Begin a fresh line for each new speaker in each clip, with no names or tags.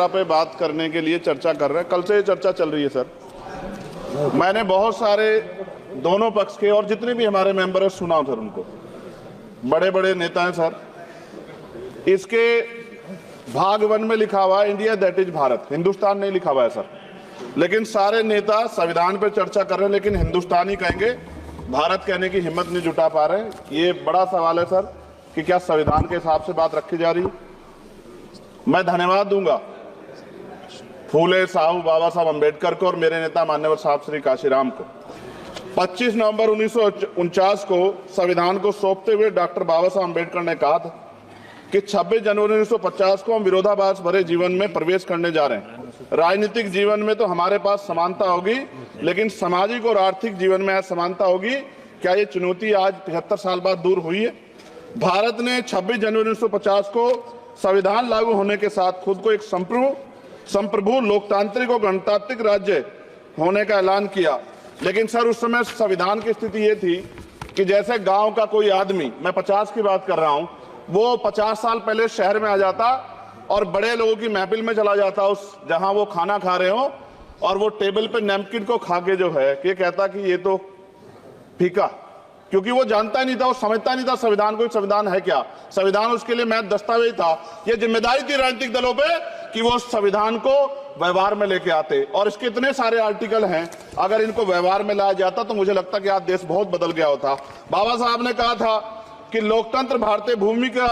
यात्रा पे बात करने के लिए चर्चा कर रहे हैं। कल से ये चर्चा चल रही है सर। मैंने बहुत सारे दोनों पक्ष के और जितने भी हमारे मेंबर हैं सुना सर, उनको बड़े बड़े नेता हैं सर। इसके भाग 1 में लिखा हुआ है India that is Bharat, Hindustan नहीं लिखा हुआ है सर। लेकिन सारे नेता संविधान पर चर्चा कर रहे हैं लेकिन हिंदुस्तान ही कहेंगे, भारत कहने की हिम्मत नहीं जुटा पा रहे हैं। ये बड़ा सवाल है सर कि क्या संविधान के हिसाब से बात रखी जा रही है। मैं धन्यवाद दूंगा फूले साहू बाबा साहब अम्बेडकर को और मेरे नेता मान्यवर साहब श्री काशीराम को। 25 नवंबर 1949 को संविधान को सौंपते हुए डॉक्टर बाबा साहब अम्बेडकर ने कहा था कि 26 जनवरी 1950 को हम विरोधाभास भरे जीवन में प्रवेश करने जा रहे हैं। राजनीतिक जीवन में तो हमारे पास समानता होगी, लेकिन सामाजिक और आर्थिक जीवन में असमानता होगी। क्या ये चुनौती आज 75 साल बाद दूर हुई है? भारत ने 26 जनवरी 1950 को संविधान लागू होने के साथ खुद को एक संप्रभु लोकतांत्रिक और गणतांत्रिक राज्य होने का ऐलान किया। लेकिन सर उस समय संविधान की स्थिति ये थी कि जैसे गांव का कोई आदमी, मैं 50 की बात कर रहा हूं, वो 50 साल पहले शहर में आ जाता और बड़े लोगों की महफिल में चला जाता, उस जहां वो खाना खा रहे हो, और वो टेबल पे नैपकिन को खा के जो है कि कहता कि ये तो फीका, क्योंकि वो जानता नहीं था, वो समझता नहीं था संविधान को, संविधान है क्या। संविधान उसके लिए महज दस्तावेज था। ये जिम्मेदारी थी राजनीतिक दलों पे कि वो संविधान को व्यवहार में लेके आते। और इसके इतने सारे आर्टिकल हैं, अगर इनको व्यवहार में लाया जाता तो मुझे लगता कि आज देश बहुत बदल गया होता। बाबा साहब ने कहा था कि लोकतंत्र भारतीय भूमि का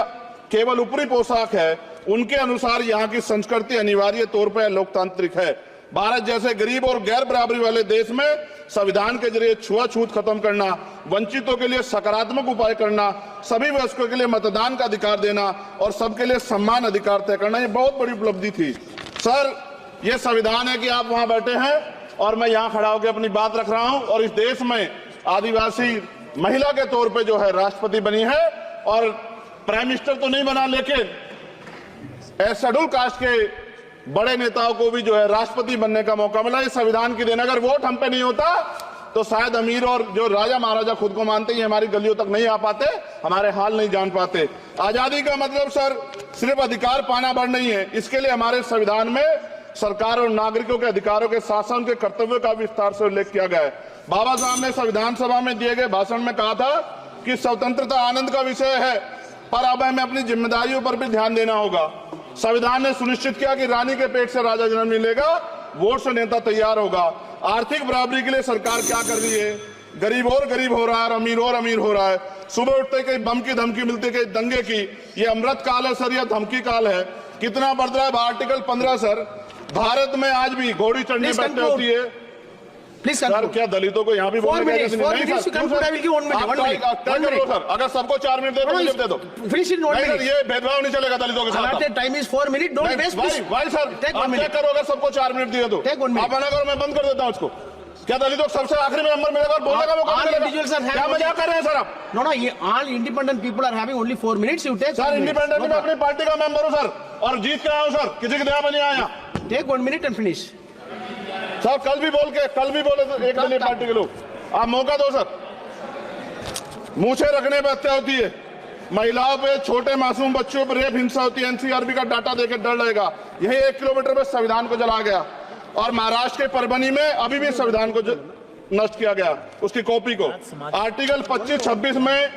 केवल ऊपरी पोशाक है, उनके अनुसार यहाँ की संस्कृति अनिवार्य तौर पर लोकतांत्रिक है। भारत जैसे गरीब और गैर बराबरी वाले देश में संविधान के जरिए छुआछूत खत्म करना, वंचितों के लिए सकारात्मक उपाय करना, सभी वयस्कों के लिए मतदान का अधिकार देना और सबके लिए सम्मान अधिकार तय करना, ये बहुत बड़ी उपलब्धि थी सर। ये संविधान है कि आप वहां बैठे हैं और मैं यहाँ खड़ा होकर अपनी बात रख रहा हूं, और इस देश में आदिवासी महिला के तौर पे जो है राष्ट्रपति बनी है, और प्राइम मिनिस्टर तो नहीं बना, लेकिन शेड्यूल कास्ट के बड़े नेताओं को भी जो है राष्ट्रपति बनने का मौका मिला। इस संविधान की देन, अगर वोट हम पे नहीं होता तो शायद अमीर और जो राजा महाराजा खुद को मानते हैं हमारी गलियों तक नहीं आ पाते, हमारे हाल नहीं जान पाते। आजादी का मतलब सर सिर्फ अधिकार पाना भर नहीं है, इसके लिए हमारे संविधान में सरकार और नागरिकों के अधिकारों के साथ उनके कर्तव्यों का विस्तार से उल्लेख किया गया है। बाबा साहब ने संविधान सभा में दिए गए भाषण में कहा था कि स्वतंत्रता आनंद का विषय है, पर अब हमें अपनी जिम्मेदारियों पर भी ध्यान देना होगा। संविधान ने सुनिश्चित किया कि रानी के पेट से राजा जन्म नहीं लेगा, वोट से नेता तैयार होगा। आर्थिक बराबरी के लिए सरकार क्या कर रही है? गरीब और गरीब हो रहा है, अमीर और अमीर हो रहा है। सुबह उठते कहीं बम की धमकी मिलती, कहीं दंगे की। ये अमृत काल है सर या धमकी काल है? कितना बढ़ रहा है? आर्टिकल 15 सर, भारत में आज भी घोड़ी चढ़ने बैठते होती है।
प्लीज
सर, क्या दलितों को यहाँ भी बोलने का
सर,
अगर सबको 4 मिनट दे दो, मुझे दे दो। ये भेदभाव नहीं चलेगा दलितों के साथ।
Time is 4 minute, don't waste.
भाई सर, आप करो, अगर सबको 4 मिनट दिए तो आप मना करो, मैं बंद कर देता हूँ उसको। क्या दलितों को सबसे आखिरी में नंबर मिलेगा और बोलने का मौका मिलेगा? क्या मजाक कर रहे हैं सर आप?
नो, ये all independent people are having only 4 minutes. You take
sir, independent में अपनी पार्टी का मेंबर हूँ सर, और जीत के आया हूँ सर, किसी के दया में नहीं आया।
Take 1 minute and finish.
Sir कल भी बोले तो एक मिनट पार्टी के लोग, आप मौका दो सर। मूछे रखने पर हत्या होती है, महिलाओं पे, छोटे मासूम बच्चों पर रेप हिंसा होती है। एनसीआरबी का डाटा देकर डर लगेगा। यही 1 किलोमीटर में संविधान को जला गया, और महाराष्ट्र के परभनी में अभी भी संविधान को नष्ट किया गया, उसकी कॉपी को। आर्टिकल 25-26 में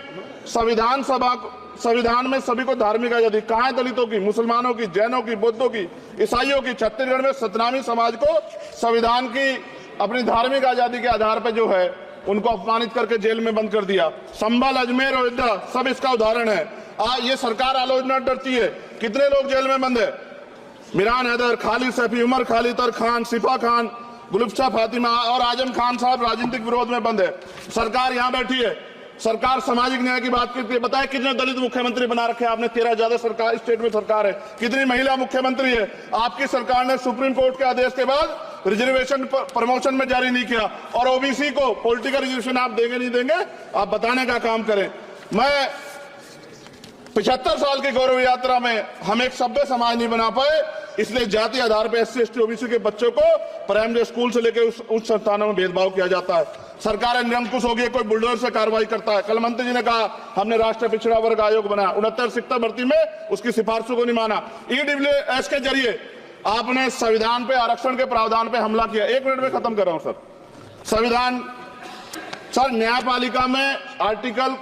संविधान में सभी को धार्मिक आजादी। कहाँ है दलितों की, मुसलमानों की, जैनों की, बौद्धों की, ईसाइयों की? छत्तीसगढ़ में सतनामी समाज को संविधान की अपनी धार्मिक आजादी के आधार पर जो है उनको अपमानित करके जेल में बंद कर दिया। संभल, अजमेर, अयोध्या सब इसका उदाहरण है। ये सरकार आलोचना डरती है। कितने लोग जेल में बंद है? मिरान हैदर, खालिद सैफी, उमर खालिद खान, सिफा खान, गुलफ्शा फातिमा और आजम खान साहब राजनीतिक विरोध में बंद है। सरकार यहाँ बैठी है, सरकार सामाजिक न्याय की बात करती है। बताए कितने दलित मुख्यमंत्री बना रखे हैं आपने? 13 ज्यादा सरकार स्टेट में सरकार है। कितनी महिला मुख्यमंत्री है? आपकी सरकार ने सुप्रीम कोर्ट के आदेश के बाद रिजर्वेशन प्रमोशन में जारी नहीं किया, और ओबीसी को पॉलिटिकल रिजर्वेशन आप देंगे नहीं देंगे, आप बताने का काम करें। मैं 75 साल की गौरव यात्रा में हम एक सभ्य समाज नहीं बना पाए, इसलिए जाति आधार पर SC, ST, OBC के बच्चों को प्राइमरी स्कूल से लेकर उच्च संस्थानों में भेदभाव किया जाता है। सरकार निरंकुश हो गई, कोई बुलडोजर से कार्रवाई करता है। कल मंत्री जी ने कहा हमने राष्ट्रीय पिछड़ा वर्ग आयोग बनाया, 69 शिक्षक भर्ती में उसकी सिफारिशों को नहीं माना। EWS के जरिए आपने संविधान पे, आरक्षण के प्रावधान पे हमला किया। 1 मिनट में खत्म कर रहा हूं सर। संविधान सर, न्यायपालिका में आर्टिकल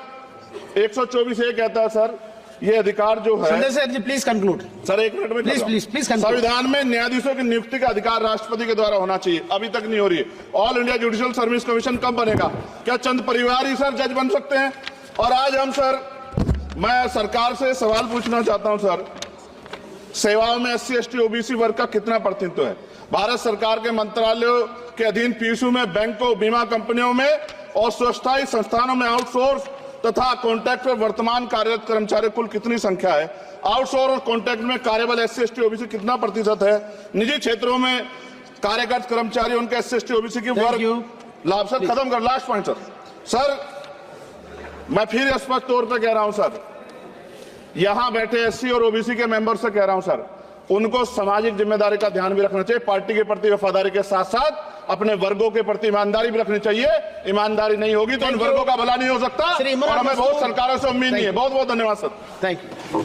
124 ये कहता है सर, ये अधिकार जो है।
संजय सेठ जी प्लीज कंक्लूड।
सर 1 मिनट में
प्लीज
संविधान में न्यायाधीशों की नियुक्ति का अधिकार राष्ट्रपति के द्वारा होना चाहिए, अभी तक नहीं हो रही है। All India judicial service commission कब बनेगा? क्या चंद परिवार ही सर जज बन सकते हैं? और आज हम सर, मैं सरकार से सवाल पूछना चाहता हूं सर, सेवाओं में SC ST OBC वर्ग का कितना प्रतिनिधित्व है? भारत सरकार के मंत्रालयों के अधीन पीएसयू में, बैंकों, बीमा कंपनियों में और स्वच्छता संस्थानों में आउटसोर्स तथा कॉन्ट्रैक्ट पर वर्तमान कार्यरत कर्मचारी कुल कितनी संख्या है? आउटसोर्स और कॉन्ट्रैक्ट में कार्यबल SC ST OBC कितना प्रतिशत है? निजी क्षेत्रों में कार्यरत कर्मचारी, उनके SC ST OBC की वर्ग लाभ। सर खत्म कर, लास्ट पॉइंट सर, मैं फिर स्पष्ट तौर पर कह रहा हूं सर, यहां बैठे SC और OBC के मेंबर से कह रहा हूं सर, उनको सामाजिक जिम्मेदारी का ध्यान भी रखना चाहिए। पार्टी के प्रति वफादारी के साथ साथ अपने वर्गों के प्रति ईमानदारी भी रखनी चाहिए। ईमानदारी नहीं होगी तो इन वर्गों का भला नहीं हो सकता, और हमें बहुत सरकारों से उम्मीद नहीं है। बहुत बहुत धन्यवाद सर।
Thank you.